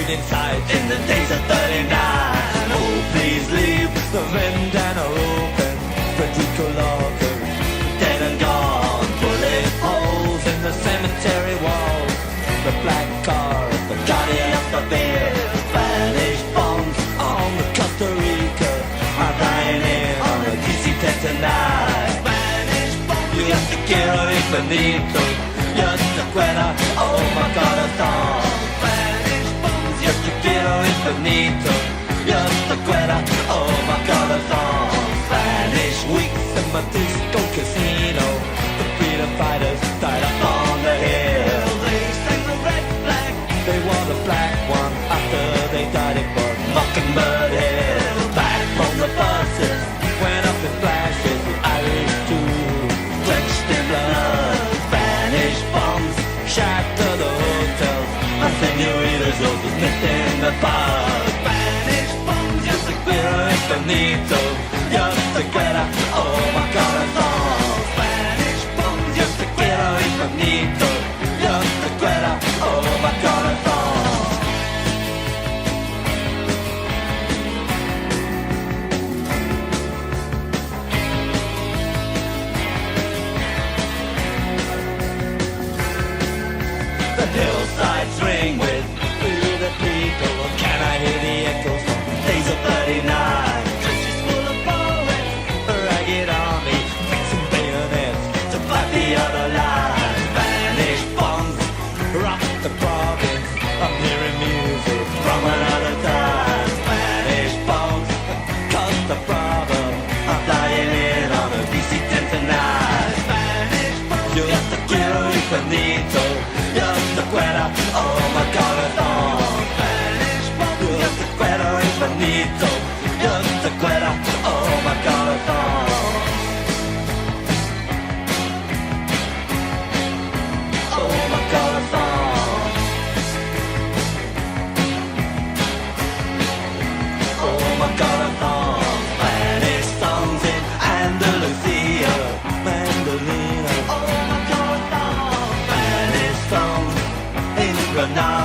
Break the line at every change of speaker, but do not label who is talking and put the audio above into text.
living inside in the days of 39. Oh, please leave the ventana open. Federico Locker, dead and gone. Bullet holes in the cemetery walls. The black car, the guardian of the beer. Spanish bombs on the Costa Rica. I'm dying in on the DC-10 tonight. Spanish bombs, yo te quiero infinito. Yo te quiero, oh my corazón. Spanish bombs, yo te quiero infinito. Yo te quiero, oh my corazón. Spanish weeks in my disco casino. The freedom fighters died up on the hill. They sang the red flag, they wore the black one after they died in Mockingbird Hill. Back from the buses, went up in flashes, the Irish too, drenched in blood. Spanish bombs shattered the hotels, my senoritas all dismissed in the bar. Spanish bombs, yo te quiero infinito, yo te quiero, oh my corazón. Spanish bombs, yo te quiero infinito, yo te quiero, oh my corazón. The hillsides ring with the people. Can I hear the echoes from days of 39? Trenches full of bullets, a ragged army, fixing bayonets to fight the other line. Spanish bombs rock the province. I'm hearing music from another time. Spanish bombs cause the problem. I'm flying in on a DC-10 tonight. Spanish bombs, yo te quiero infinito. Yo te quiero, oh my corazón. Spanish bombs, yo te quiero infinito. Yo te quiero, oh my corazón. Oh my corazón. Oh my corazón. Spanish songs in Andalusia, Mandolina. Oh my corazón. Spanish songs in Granada.